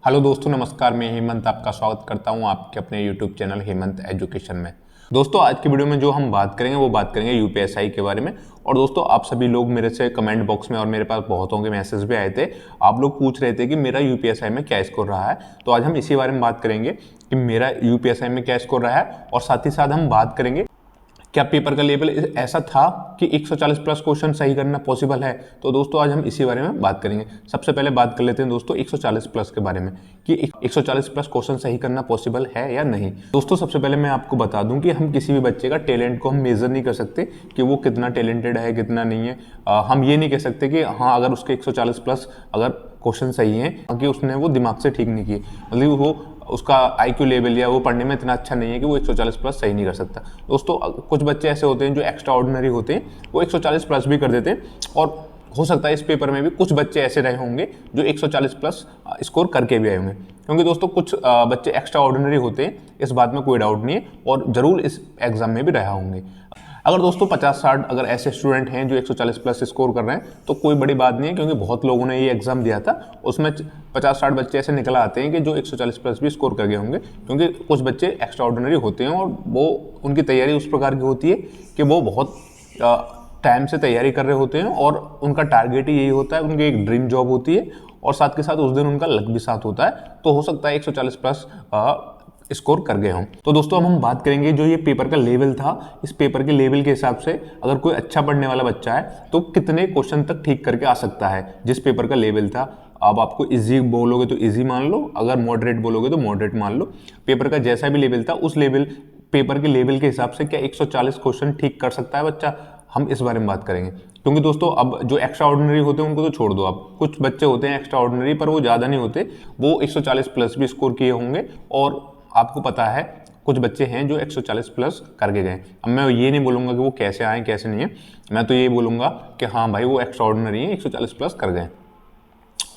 Hello दोस्तों, नमस्कार। मैं हेमंत आपका स्वागत करता हूं आपके अपने यूट्यूब चैनल हेमंत एजुकेशन में। दोस्तों, आज की वीडियो में जो हम बात करेंगे वो बात करेंगे यूपीएसआई के बारे में। और दोस्तों, आप सभी लोग मेरे से कमेंट बॉक्स में और मेरे पास बहुतों के मैसेज भी आए थे। आप लोग पूछ रहे थे कि मेरा यूपीएसआई में क्या स्कोर रहा है। तो आज हम इसी बारे में बात करेंगे कि मेरा यूपीएसआई में क्या स्कोर रहा है, और साथ ही साथ हम बात करेंगे क्या पेपर का लेवल ऐसा था कि 140 प्लस क्वेश्चन सही करना पॉसिबल है। तो दोस्तों, आज हम इसी बारे में बात करेंगे। सबसे पहले बात कर लेते हैं दोस्तों 140 प्लस के बारे में कि 140 प्लस क्वेश्चन सही करना पॉसिबल है या नहीं। दोस्तों, सबसे पहले मैं आपको बता दूं कि हम किसी भी बच्चे का टैलेंट को हम मेजर नहीं कर सकते कि वो कितना टैलेंटेड है कितना नहीं है। हम ये नहीं कह सकते कि हाँ, अगर उसके 140 प्लस अगर क्वेश्चन सही हैं कि उसने वो दिमाग से ठीक नहीं किए, मतलब वो उसका आईक्यू लेवल या वो पढ़ने में इतना अच्छा नहीं है कि वो 140 प्लस सही नहीं कर सकता। दोस्तों, कुछ बच्चे ऐसे होते हैं जो एक्स्ट्रा ऑर्डिनरी होते हैं, वो 140 प्लस भी कर देते हैं। और हो सकता है इस पेपर में भी कुछ बच्चे ऐसे रहे होंगे जो 140 प्लस स्कोर करके भी आए होंगे, क्योंकि दोस्तों कुछ बच्चे एक्स्ट्रा ऑर्डिनरी होते हैं, इस बात में कोई डाउट नहीं है, और ज़रूर इस एग्जाम में भी रहा होंगे। अगर दोस्तों 50-60 अगर ऐसे स्टूडेंट हैं जो 140 प्लस स्कोर कर रहे हैं तो कोई बड़ी बात नहीं है, क्योंकि बहुत लोगों ने ये एग्जाम दिया था। उसमें 50-60 बच्चे ऐसे निकल आते हैं कि जो 140 प्लस भी स्कोर कर गए होंगे, क्योंकि कुछ बच्चे एक्स्ट्रा ऑर्डिनरी होते हैं और वो उनकी तैयारी उस प्रकार की होती है कि वो बहुत टाइम से तैयारी कर रहे होते हैं और उनका टारगेट ही यही होता है, उनकी एक ड्रीम जॉब होती है, और साथ के साथ उस दिन उनका लक भी साथ होता है। तो हो सकता है 140 प्लस स्कोर कर गए हों। तो दोस्तों, अब हम बात करेंगे जो ये पेपर का लेवल था, इस पेपर के लेवल के हिसाब से अगर कोई अच्छा पढ़ने वाला बच्चा है तो कितने क्वेश्चन तक ठीक करके आ सकता है। जिस पेपर का लेवल था, अब आपको इजी बोलोगे तो इजी मान लो, अगर मॉडरेट बोलोगे तो मॉडरेट मान लो। पेपर का जैसा भी लेवल था, उस लेवल पेपर के लेवल के हिसाब से क्या 140 क्वेश्चन ठीक कर सकता है बच्चा, हम इस बारे में बात करेंगे। क्योंकि दोस्तों, अब जो एक्स्ट्रा ऑर्डिनरी होते हैं उनको तो छोड़ दो। आप कुछ बच्चे होते हैं एक्स्ट्रा ऑर्डिनरी, पर वो ज़्यादा नहीं होते, वो 140 प्लस भी स्कोर किए होंगे, और आपको पता है कुछ बच्चे हैं जो 140 प्लस करके गए। अब मैं ये नहीं बोलूँगा कि वो कैसे आए कैसे नहीं है, मैं तो ये बोलूँगा कि हाँ भाई, वो एक्स्ट्रा ऑर्डिनरी है, 140 प्लस कर गए।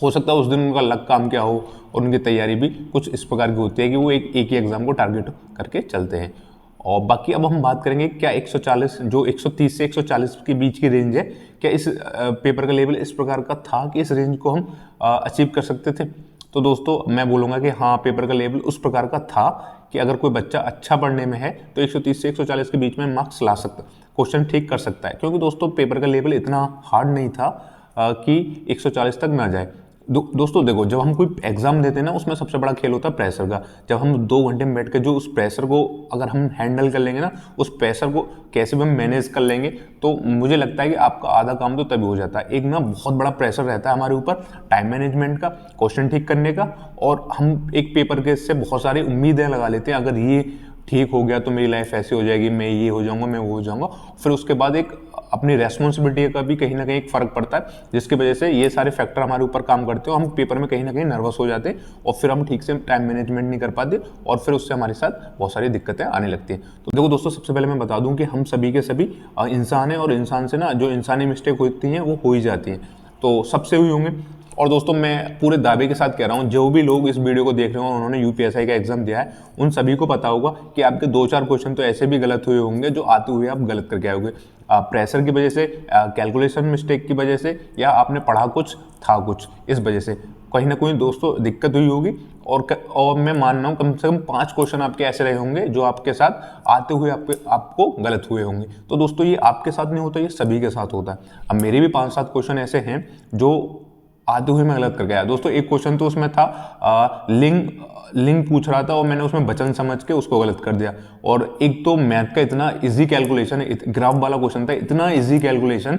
हो सकता है उस दिन उनका लक काम क्या हो, और उनकी तैयारी भी कुछ इस प्रकार की होती है कि वो एक ही एग्जाम को टारगेट करके चलते हैं। और बाकी अब हम बात करेंगे क्या 140 जो 130 से 140 के बीच की रेंज है, क्या इस पेपर का लेवल इस प्रकार का था कि इस रेंज को हम अचीव कर सकते थे। तो दोस्तों, मैं बोलूँगा कि हाँ, पेपर का लेवल उस प्रकार का था कि अगर कोई बच्चा अच्छा पढ़ने में है तो 130 से 140 के बीच में मार्क्स ला सकता, क्वेश्चन ठीक कर सकता है। क्योंकि दोस्तों पेपर का लेवल इतना हार्ड नहीं था कि 140 तक ना जाए। दोस्तों देखो, जब हम कोई एग्जाम देते हैं ना, उसमें सबसे बड़ा खेल होता है प्रेशर का। जब हम 2 घंटे में बैठ के जो उस प्रेशर को अगर हम हैंडल कर लेंगे ना, उस प्रेशर को कैसे भी हम मैनेज कर लेंगे, तो मुझे लगता है कि आपका आधा काम तो तभी हो जाता है। एक ना बहुत बड़ा प्रेशर रहता है हमारे ऊपर टाइम मैनेजमेंट का, क्वेश्चन ठीक करने का, और हम एक पेपर के से बहुत सारी उम्मीदें लगा लेते हैं, अगर ये ठीक हो गया तो मेरी लाइफ ऐसी हो जाएगी, मैं ये हो जाऊंगा, मैं वो हो जाऊंगा। फिर उसके बाद एक अपनी रेस्पॉन्सिबिलिटी का भी कहीं ना कहीं एक फ़र्क पड़ता है, जिसकी वजह से ये सारे फैक्टर हमारे ऊपर काम करते हो, हम पेपर में कहीं ना कहीं नर्वस हो जाते हैं, और फिर हम ठीक से टाइम मैनेजमेंट नहीं कर पाते, और फिर उससे हमारे साथ बहुत सारी दिक्कतें आने लगती हैं। तो देखो दोस्तों, सबसे पहले मैं बता दूं कि हम सभी के सभी इंसान हैं, और इंसान से ना जो इंसानी मिस्टेक होती हैं वो हो ही जाती हैं, तो सबसे हुई होंगे। और दोस्तों, मैं पूरे दावे के साथ कह रहा हूँ, जो भी लोग इस वीडियो को देख रहे हो और उन्होंने यूपीएसआई का एग्जाम दिया है, उन सभी को पता होगा कि आपके 2-4 क्वेश्चन तो ऐसे भी गलत हुए होंगे जो आते हुए आप गलत करके आए होंगे, प्रेशर की वजह से, कैलकुलेशन मिस्टेक की वजह से, या आपने पढ़ा कुछ था कुछ, इस वजह से कहीं ना कहीं दोस्तों दिक्कत हुई होगी। और मैं मान रहा हूँ कम से कम 5 क्वेश्चन आपके ऐसे रहे होंगे जो आपके साथ आते हुए आपको गलत हुए होंगे। तो दोस्तों, ये आपके साथ नहीं होता, ये सभी के साथ होता है। अब मेरे भी 5-7 क्वेश्चन ऐसे हैं जो आते हुए मैं गलत कर गया। दोस्तों, एक क्वेश्चन तो उसमें था लिंग पूछ रहा था, और मैंने उसमें वचन समझ के उसको गलत कर दिया। और एक तो मैथ का इतना इजी कैलकुलेशन है, ग्राफ वाला क्वेश्चन था, इतना इजी कैलकुलेशन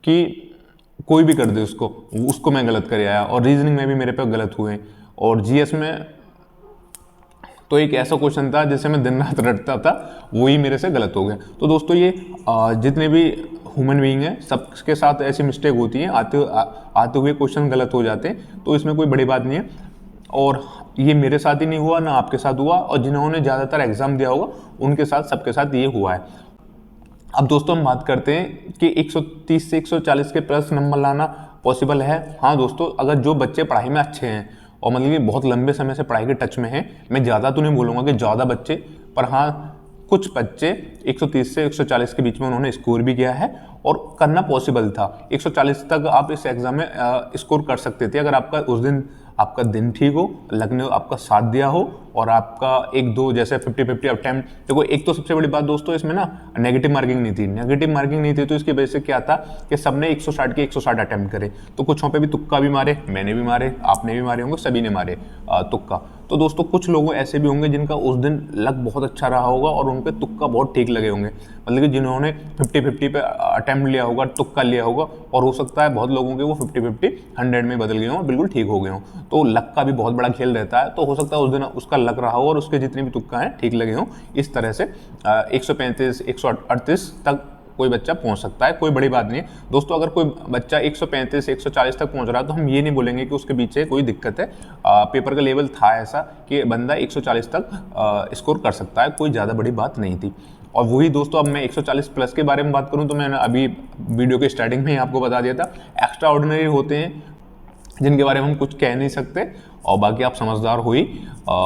कि कोई भी कर दे उसको मैं गलत कर आया। और रीजनिंग में भी मेरे पे गलत हुए। और जीएस में तो एक ऐसा क्वेश्चन था जिसे मैं दिन रात रटता था, वही मेरे से गलत हो गया। तो दोस्तों, ये जितने भी ह्यूमन बीइंग है सबके साथ ऐसी मिस्टेक होती है, आते हुए क्वेश्चन गलत हो जाते हैं, तो इसमें कोई बड़ी बात नहीं है। और ये मेरे साथ ही नहीं हुआ, ना आपके साथ हुआ, और जिन्होंने ज़्यादातर एग्जाम दिया होगा उनके साथ, सबके साथ ये हुआ है। अब दोस्तों, हम बात करते हैं कि 130 से 140 के प्लस नंबर लाना पॉसिबल है। हाँ दोस्तों, अगर जो बच्चे पढ़ाई में अच्छे हैं और मतलब कि बहुत लंबे समय से पढ़ाई के टच में हैं, मैं ज़्यादा तो नहीं बोलूँगा कि ज़्यादा बच्चे, पर हाँ कुछ बच्चे 130 से 140 के बीच में उन्होंने स्कोर भी किया है, और करना पॉसिबल था। 140 तक आप इस एग्जाम में स्कोर कर सकते थे अगर आपका उस दिन आपका दिन ठीक हो, लक ने आपका साथ दिया हो और आपका एक दो जैसे 50-50 अटेम्प्ट। देखो एक तो सबसे बड़ी बात दोस्तों इसमें ना नेगेटिव मार्किंग नहीं थी तो इसकी वजह से क्या था कि सबने 160 के 160 अटेम्प्ट करे, तो कुछों पे भी तुक्का भी मारे, मैंने भी मारे, आपने भी मारे होंगे, सभी ने मारे तुक्का। तो दोस्तों कुछ लोग ऐसे भी होंगे जिनका उस दिन लक बहुत अच्छा रहा होगा और उन पे तुक्का बहुत ठीक लगे होंगे, मतलब कि जिन्होंने 50-50 पे अटेम्प्ट लिया होगा, तुक्का लिया होगा, और हो सकता है बहुत लोगों के वो 50-50 100 में बदल गए हों, बिल्कुल ठीक हो गए हों। तो लक का भी बहुत बड़ा खेल रहता है, तो हो सकता है उस दिन उसका लक रहा हो और उसके जितने भी तुक्का हैं ठीक लगे हों। इस तरह से 135 138 तक कोई बच्चा पहुंच सकता है, कोई बड़ी बात नहीं है दोस्तों। अगर कोई बच्चा 135 140 तक पहुंच रहा है तो हम ये नहीं बोलेंगे कि उसके पीछे कोई दिक्कत है। पेपर का लेवल था ऐसा कि बंदा 140 तक स्कोर कर सकता है, कोई ज़्यादा बड़ी बात नहीं थी। और वही दोस्तों अब मैं 140 प्लस के बारे में बात करूं तो मैंने अभी वीडियो के स्टार्टिंग में ही आपको बता दिया था, एक्स्ट्रा ऑर्डिनरी होते हैं जिनके बारे में हम कुछ कह नहीं सकते, और बाकी आप समझदार हो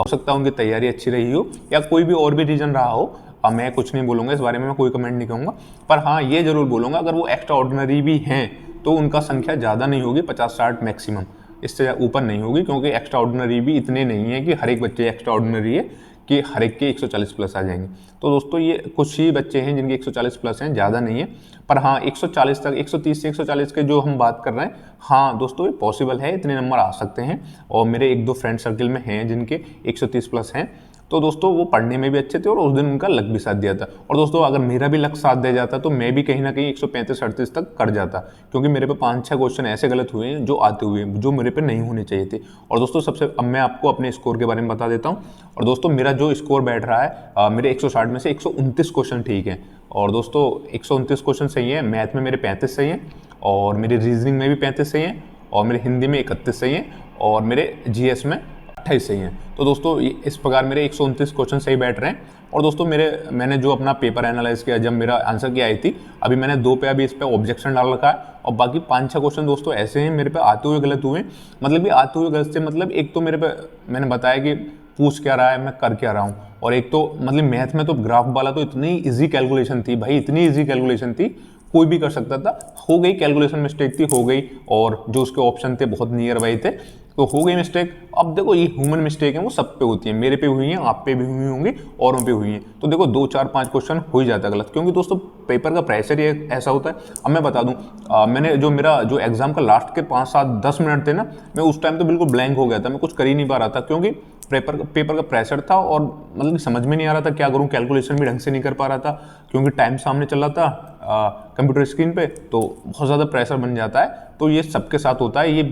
सकता है उनकी तैयारी अच्छी रही हो या कोई भी और भी रीज़न रहा हो। मैं कुछ नहीं बोलूँगा इस बारे में, मैं कोई कमेंट नहीं करूँगा, पर हाँ ये जरूर बोलूँगा अगर वो एक्स्ट्रा ऑर्डिनरी भी हैं तो उनका संख्या ज़्यादा नहीं होगी, 50-60 मैक्सिमम, इससे ऊपर नहीं होगी, क्योंकि एक्स्ट्रा ऑर्डिनरी भी इतने नहीं है कि हर एक बच्चे एक्स्ट्रा ऑर्डिनरी है कि हर एक के 140 प्लस आ जाएंगे। तो दोस्तों ये कुछ ही बच्चे हैं जिनके 140 प्लस हैं, ज़्यादा नहीं है, पर हाँ 140 तक 130 से 140 के जो हम बात कर रहे हैं, हाँ दोस्तों ये पॉसिबल है, इतने नंबर आ सकते हैं। और मेरे एक दो फ्रेंड सर्किल में हैं जिनके 130 प्लस हैं, तो दोस्तों वो पढ़ने में भी अच्छे थे और उस दिन उनका लक भी साथ दिया था। और दोस्तों अगर मेरा भी लक साथ दे जाता तो मैं भी कहीं ना कहीं 135-38 तक कर जाता, क्योंकि मेरे पे 5-6 क्वेश्चन ऐसे गलत हुए हैं जो आते हुए जो मेरे पे नहीं होने चाहिए थे। और दोस्तों अब मैं आपको अपने स्कोर के बारे में बता देता हूँ। और दोस्तों मेरा जो स्कोर बैठ रहा है मेरे 160 में से 129 क्वेश्चन ठीक है। और दोस्तों 129 क्वेश्चन सही है, मैथ में मेरे 35 सही हैं, और मेरी रीजनिंग में भी 35 सही हैं, और मेरे हिंदी में 31 सही हैं, और मेरे जीएस में 28 सही हैं। तो दोस्तों इस प्रकार मेरे 129 क्वेश्चन सही बैठ रहे हैं। और दोस्तों मैंने जो अपना पेपर एनालाइज किया, जब मेरा आंसर की आई थी, अभी मैंने 2 पे अभी इस पे ऑब्जेक्शन डाल रखा है, और बाकी 5-6 क्वेश्चन दोस्तों ऐसे हैं मेरे पे आते हुए गलत हुए, मतलब कि आते हुए गलत से मतलब एक तो मेरे पे मैंने बताया कि पूछ क्या रहा है, मैं कर क्या रहा हूँ, और एक तो मतलब मैथ में तो ग्राफ वाला तो इतनी ईजी कैलकुलेशन थी भाई, इतनी ईजी कैलकुलेशन थी, कोई भी कर सकता था। हो गई कैलकुलेशन मिस्टेक थी, हो गई, और जो उसके ऑप्शन थे बहुत नियर बाई थे, तो हो गई मिस्टेक। अब देखो ये ह्यूमन मिस्टेक है, वो सब पे होती है, मेरे पे हुई है, आप पे भी हुई होंगी, औरों पे हुई है। तो देखो 2 4 5 क्वेश्चन हो ही जाता है गलत, क्योंकि दोस्तों पेपर का प्रेशर ही ऐसा होता है। अब मैं बता दूं मैंने मेरा जो एग्जाम का लास्ट के 5 7 10 मिनट थे ना, मैं उस टाइम तो बिल्कुल ब्लैंक हो गया था, मैं कुछ कर ही नहीं पा रहा था, क्योंकि पेपर का प्रेशर था और मतलब समझ में नहीं आ रहा था क्या करूं, कैलकुलेशन भी ढंग से नहीं कर पा रहा था, क्योंकि टाइम सामने चल रहा था कंप्यूटर स्क्रीन पे, तो बहुत ज़्यादा प्रेशर बन जाता है। तो ये सबके साथ होता है, ये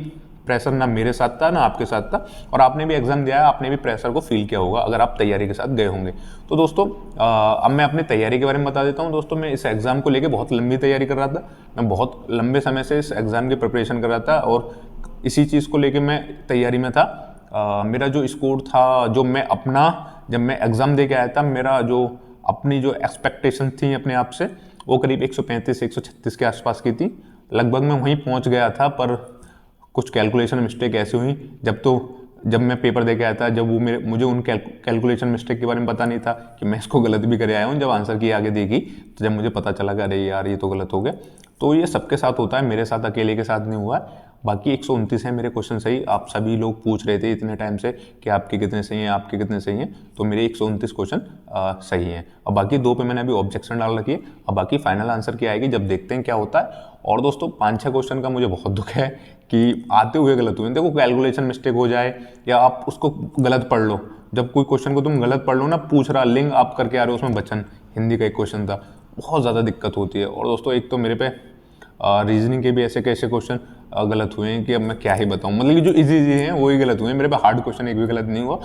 प्रेशर ना मेरे साथ था ना आपके साथ था, और आपने भी एग्जाम दिया है, आपने भी प्रेशर को फील किया होगा अगर आप तैयारी के साथ गए होंगे। तो दोस्तों अब मैं अपनी तैयारी के बारे में बता देता हूँ। दोस्तों मैं इस एग्ज़ाम को लेके बहुत लंबी तैयारी कर रहा था, मैं बहुत लंबे समय से इस एग्ज़ाम की प्रिपरेशन कर रहा था, और इसी चीज़ को लेके मैं तैयारी में था। मेरा जो स्कोर था, जब मैं एग्ज़ाम दे के आया था, मेरा जो अपनी जो एक्सपेक्टेशन थी अपने आप से, वो करीब 135 136 के आसपास की थी, लगभग मैं वहीं पहुंच गया था। पर कुछ कैलकुलेशन मिस्टेक ऐसी हुई, जब मैं पेपर दे के आया था, जब मुझे उन कैलकुलेशन मिस्टेक के बारे में पता नहीं था कि मैं इसको गलत भी करे आया हूँ। जब आंसर की आगे देखी तो जब मुझे पता चला कि अरे यार ये तो गलत हो गया। तो ये सबके साथ होता है, मेरे साथ अकेले के साथ नहीं हुआ है। बाकी 129 है मेरे क्वेश्चन सही। आप सभी लोग पूछ रहे थे इतने टाइम से कि आपके कितने सही हैं, आपके कितने सही हैं, तो मेरे 129 क्वेश्चन सही हैं, और बाकी 2 पे मैंने अभी ऑब्जेक्शन डाल रखी है, और बाकी फाइनल आंसर की आएगी जब देखते हैं क्या होता है। और दोस्तों 5-6 क्वेश्चन का मुझे बहुत दुख है कि आते हुए गलत हुए। देखो कैलकुलेशन मिस्टेक हो जाए या आप उसको गलत पढ़ लो, जब कोई क्वेश्चन को तुम गलत पढ़ लो ना, पूछ रहा लिंग आप करके आ रहे हो, उसमें वचन हिंदी का एक क्वेश्चन था, बहुत ज़्यादा दिक्कत होती है। और दोस्तों एक तो मेरे पे रीजनिंग के भी ऐसे कैसे क्वेश्चन गलत हुए हैं कि अब मैं क्या ही बताऊं, मतलब कि जो इजी हैं वो ही गलत हुए हैं, मेरे पे हार्ड क्वेश्चन एक भी गलत नहीं हुआ।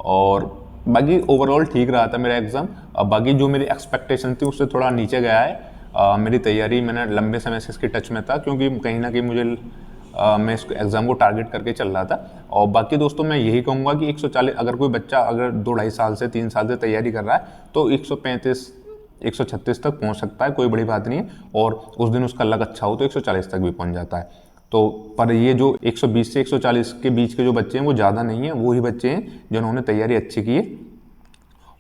और बाकी ओवरऑल ठीक रहा था मेरा एग्जाम। बाकी जो मेरी एक्सपेक्टेशन थी उससे थोड़ा नीचे गया है। मेरी तैयारी, मैंने लंबे समय से इसके टच में था, क्योंकि कहीं ना कहीं मुझे मैं इस एग्ज़ाम को टारगेट करके चल रहा था। और बाकी दोस्तों मैं यही कहूँगा कि 140, अगर कोई बच्चा अगर 2-2.5 साल से 3 साल से तैयारी कर रहा है तो 135 136 तक पहुंच सकता है, कोई बड़ी बात नहीं है। और उस दिन उसका लक अच्छा हो तो 140 तक भी पहुंच जाता है। तो पर ये जो 120 से 140 के बीच के जो बच्चे हैं वो ज़्यादा नहीं है, वो ही बच्चे हैं जिन्होंने तैयारी अच्छी की है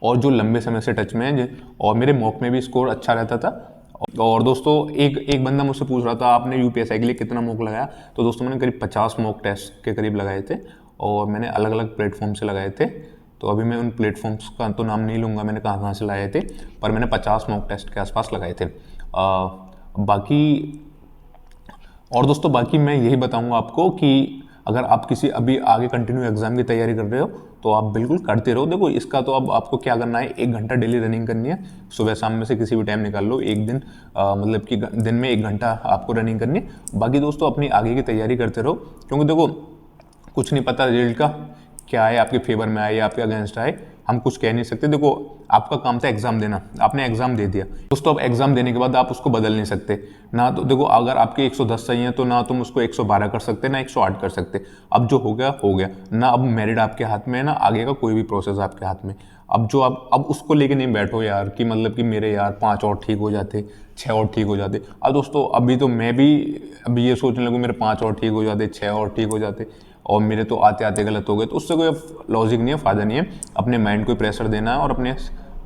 और जो लंबे समय से टच में है। और मेरे मॉक में भी स्कोर अच्छा रहता था। और दोस्तों एक बंदा मुझसे पूछ रहा था आपने यूपीएससी के लिए कितना मॉक लगाया, तो दोस्तों मैंने करीब 50 मॉक टेस्ट के करीब लगाए थे। और मैंने अलग अलग प्लेटफॉर्म से लगाए थे। तो अभी मैं उन प्लेटफॉर्म्स का तो नाम नहीं लूँगा मैंने कहाँ से लगाए थे, पर मैंने 50 मॉक टेस्ट के आसपास लगाए थे। बाकी और दोस्तों बाकी मैं यही बताऊंगा आपको कि अगर आप किसी अभी आगे कंटिन्यू एग्जाम की तैयारी कर रहे हो तो आप बिल्कुल करते रहो। देखो इसका तो अब आपको क्या करना है, 1 घंटा डेली रनिंग करनी है, सुबह शाम में से किसी भी टाइम निकाल लो, एक दिन मतलब कि दिन में 1 घंटा आपको रनिंग करनी है। बाकी दोस्तों अपनी आगे की तैयारी करते रहो, क्योंकि देखो कुछ नहीं पता रिजल्ट का क्या आए, आपके फेवर में आए या आपके अगेंस्ट आए, हम कुछ कह नहीं सकते। देखो आपका काम था एग्जाम देना, आपने एग्जाम दे दिया दोस्तों। अब एग्जाम देने के बाद आप उसको बदल नहीं सकते ना। तो देखो अगर आपके 110 सही है तो ना तुम उसको 112 कर सकते ना 108 कर सकते। अब जो हो गया ना। अब मेरिट आपके हाथ में है ना, आगे का कोई भी प्रोसेस आपके हाथ में। अब जो आप अब उसको लेके नहीं बैठो यार कि मतलब कि मेरे यार 5 और ठीक हो जाते, 6 और ठीक हो जाते। अब दोस्तों अभी तो मैं भी अभी ये सोचने लगूँ मेरे 5 और ठीक हो जाते, 6 और ठीक हो जाते और मेरे तो आते आते गलत हो गए, तो उससे कोई लॉजिक नहीं है, फ़ायदा नहीं है। अपने माइंड को प्रेशर देना है और अपने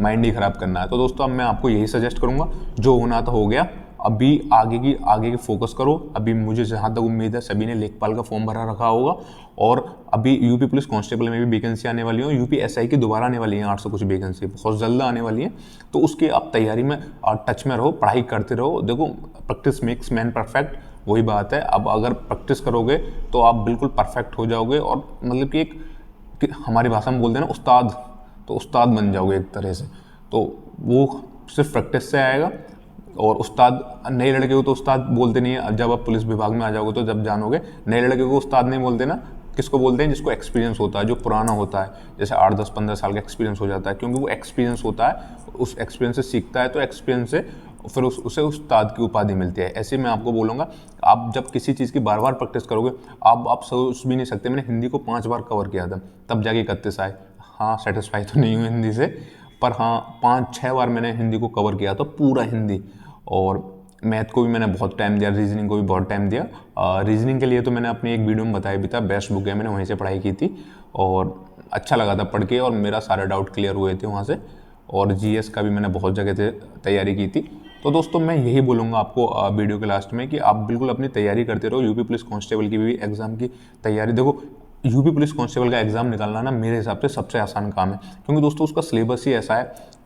माइंड ही ख़राब करना है। तो दोस्तों अब मैं आपको यही सजेस्ट करूँगा, जो होना था हो गया, अभी आगे की फोकस करो। अभी मुझे जहाँ तक उम्मीद है सभी ने लेखपाल का फॉर्म भरा रखा होगा और अभी यूपी पुलिस कांस्टेबल में भी वैकेंसी आने वाली है, यूपी एसआई की दोबारा आने वाली है, 800 कुछ वैकेंसी बहुत जल्द आने वाली है। तो उसकी आप तैयारी में टच में रहो, पढ़ाई करते रहो। देखो प्रैक्टिस मेक्स मैन परफेक्ट, वही बात है। अब अगर प्रैक्टिस करोगे तो आप बिल्कुल परफेक्ट हो जाओगे और मतलब कि हमारी भाषा में बोलते हैं ना उस्ताद, तो उस्ताद बन जाओगे एक तरह से। तो वो सिर्फ प्रैक्टिस से आएगा। और उस्ताद नए लड़के को तो उस्ताद बोलते नहीं है, जब आप पुलिस विभाग में आ जाओगे तो जब जानोगे, नए लड़के को उस्ताद नहीं बोलते ना, किसको बोलते हैं, जिसको एक्सपीरियंस होता है, जो पुराना होता है, जैसे 8, 10, 15 साल का एक्सपीरियंस हो जाता है, क्योंकि वो एक्सपीरियंस होता है, उस एक्सपीरियंस से सीखता है, तो एक्सपीरियंस से फिर उसे उस्ताद की उपाधि मिलती है। ऐसे मैं आपको बोलूँगा, आप जब किसी चीज़ की बार बार प्रैक्टिस करोगे, आप सोच भी नहीं सकते, मैंने हिंदी को 5 बार कवर किया था तब जाके 31 आए। हाँ सेटिस्फाई तो नहीं हूँ हिंदी से, पर हाँ 5-6 बार मैंने हिंदी को कवर किया था पूरा हिंदी। और मैथ को भी मैंने बहुत टाइम दिया, रीजनिंग को भी बहुत टाइम दिया। रीजनिंग के लिए तो मैंने अपनी एक वीडियो में बताया भी था, बेस्ट बुक है, मैंने वहीं से पढ़ाई की थी और अच्छा लगा था पढ़ के और मेरा सारे डाउट क्लियर हुए थे वहाँ से। और जीएस का भी मैंने बहुत जगह से तैयारी की थी। तो दोस्तों मैं यही बोलूँगा आपको वीडियो के लास्ट में कि आप बिल्कुल अपनी तैयारी करते रहो। यूपी पुलिस कांस्टेबल की भी एग्ज़ाम की तैयारी, देखो यूपी पुलिस कांस्टेबल का एग्ज़ाम निकालना ना मेरे हिसाब से सबसे आसान काम है, क्योंकि दोस्तों उसका सिलेबस ही ऐसा है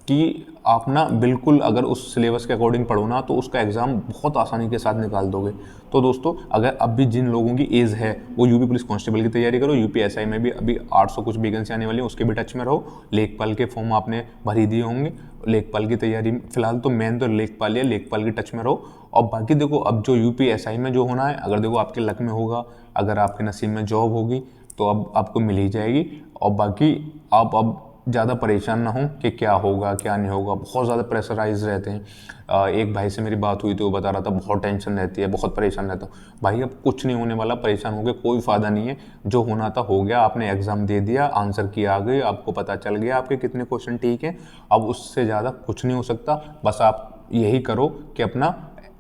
कि आप ना बिल्कुल अगर उस सिलेबस के अकॉर्डिंग पढ़ो ना तो उसका एग्ज़ाम बहुत आसानी के साथ निकाल दोगे। तो दोस्तों अगर अब भी जिन लोगों की एज है वो यूपी पुलिस कांस्टेबल की तैयारी करो। यूपी एसआई में भी अभी 800 कुछ वैकेंसी आने वाली है, उसके भी टच में रहो। लेखपाल के फॉर्म आपने भर ही दिए होंगे, लेखपाल की तैयारी फिलहाल तो मेन तो लेखपाल है, लेखपाल के टच में रहो। और बाकी देखो अब जो यूपी एसआई में जो होना है, अगर देखो आपके लक में होगा, अगर आपके नसीब में जॉब होगी तो अब आपको मिल ही जाएगी। और बाकी आप अब ज़्यादा परेशान ना हो कि क्या होगा क्या नहीं होगा, बहुत ज़्यादा प्रेशराइज रहते हैं। एक भाई से मेरी बात हुई थी, वो बता रहा था बहुत टेंशन रहती है, बहुत परेशान रहता हूँ। भाई अब कुछ नहीं होने वाला, परेशान हो गए कोई फ़ायदा नहीं है, जो होना था हो गया। आपने एग्ज़ाम दे दिया, आंसर की आ गई, आपको पता चल गया आपके कितने क्वेश्चन ठीक हैं। अब उससे ज़्यादा कुछ नहीं हो सकता। बस आप यही करो कि अपना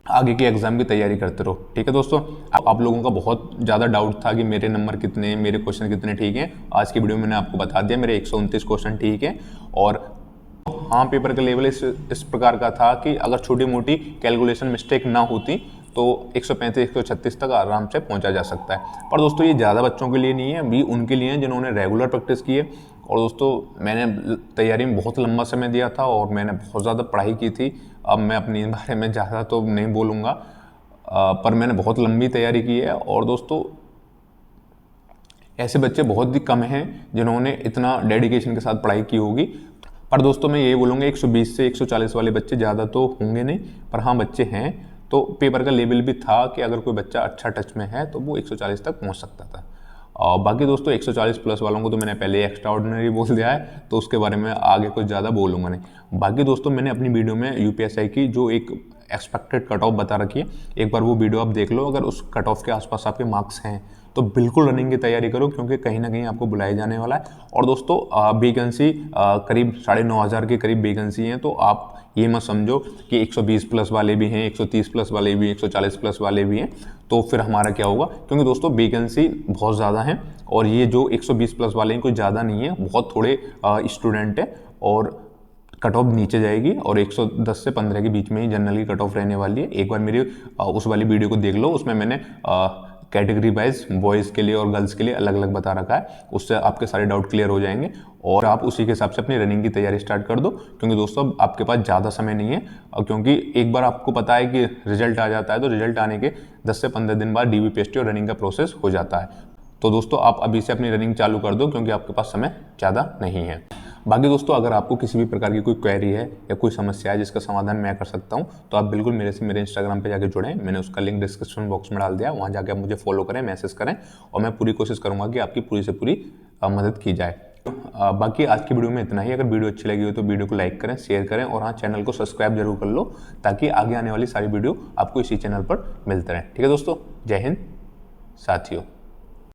आगे की एग्जाम की तैयारी करते रहो। ठीक है दोस्तों, आप लोगों का बहुत ज़्यादा डाउट था कि मेरे नंबर कितने हैं, मेरे क्वेश्चन कितने ठीक हैं। आज की वीडियो में मैंने आपको बता दिया, मेरे 129 क्वेश्चन ठीक हैं। और हाँ पेपर का लेवल इस प्रकार का था कि अगर छोटी मोटी कैलकुलेशन मिस्टेक ना होती तो 135-136 तक आराम से पहुंचा जा सकता है। पर दोस्तों ये ज़्यादा बच्चों के लिए नहीं है, भी उनके लिए हैं जिन्होंने रेगुलर प्रैक्टिस की है। और दोस्तों मैंने तैयारी में बहुत लंबा समय दिया था और मैंने बहुत ज़्यादा पढ़ाई की थी। अब मैं अपने बारे में ज़्यादा तो नहीं बोलूँगा, पर मैंने बहुत लंबी तैयारी की है। और दोस्तों ऐसे बच्चे बहुत ही कम हैं जिन्होंने इतना डेडिकेशन के साथ पढ़ाई की होगी। पर दोस्तों मैं यही बोलूँगा 120 से 140 वाले बच्चे ज़्यादा तो होंगे नहीं, पर हाँ बच्चे हैं। तो पेपर का लेवल भी था कि अगर कोई बच्चा अच्छा टच में है तो वो 140 तक पहुँच सकता था। और बाकी दोस्तों 140 प्लस वालों को तो मैंने पहले ही एक्स्ट्रा ऑर्डिनरी बोल दिया है, तो उसके बारे में आगे कुछ ज़्यादा बोलूँगा नहीं। बाकी दोस्तों मैंने अपनी वीडियो में यूपीएसआई की जो एक एक्सपेक्टेड कट ऑफ बता रखी है, एक बार वो वीडियो आप देख लो। अगर उस कट ऑफ के आसपास आपके मार्क्स हैं तो बिल्कुल रनिंग की तैयारी करो, क्योंकि कहीं ना कहीं आपको बुलाया जाने वाला है। और दोस्तों वैकेंसी करीब 9,500 के करीब वैकेंसी हैं, तो आप ये मत समझो कि 120 प्लस वाले भी हैं, 130 प्लस वाले भी हैं, 140 प्लस वाले भी हैं, तो फिर हमारा क्या होगा। क्योंकि दोस्तों वैकेंसी बहुत ज़्यादा है और ये जो 120 प्लस वाले हैं कोई ज़्यादा नहीं है, बहुत थोड़े स्टूडेंट हैं और कट ऑफ नीचे जाएगी। और 110 से 15 के बीच में ही जनरली कट ऑफ रहने वाली है। एक बार मेरी उस वाली वीडियो को देख लो, उसमें मैंने कैटेगरी वाइज बॉयज़ के लिए और गर्ल्स के लिए अलग अलग बता रखा है। उससे आपके सारे डाउट क्लियर हो जाएंगे और आप उसी के हिसाब से अपनी रनिंग की तैयारी स्टार्ट कर दो, क्योंकि दोस्तों अब आपके पास ज़्यादा समय नहीं है। और क्योंकि एक बार आपको पता है कि रिजल्ट आ जाता है तो रिजल्ट आने के 10 से 15 दिन बाद DBPST और रनिंग का प्रोसेस हो जाता है। तो दोस्तों आप अभी से अपनी रनिंग चालू कर दो, क्योंकि आपके पास समय ज़्यादा नहीं है। बाकी दोस्तों अगर आपको किसी भी प्रकार की कोई क्वेरी है या कोई समस्या है जिसका समाधान मैं कर सकता हूं, तो आप बिल्कुल मेरे इंस्टाग्राम पे जाके जुड़ें। मैंने उसका लिंक डिस्क्रिप्शन बॉक्स में डाल दिया, वहां जाके आप मुझे फॉलो करें, मैसेज करें और मैं पूरी कोशिश करूंगा कि आपकी पूरी से पूरी मदद की जाए। बाकी आज की वीडियो में इतना ही। अगर वीडियो अच्छी लगी हो तो वीडियो को लाइक करें, शेयर करें और हाँ, चैनल को सब्सक्राइब जरूर कर लो, ताकि आगे आने वाली सारी वीडियो आपको इसी चैनल पर मिलते रहें। ठीक है दोस्तों, जय हिंद साथियों।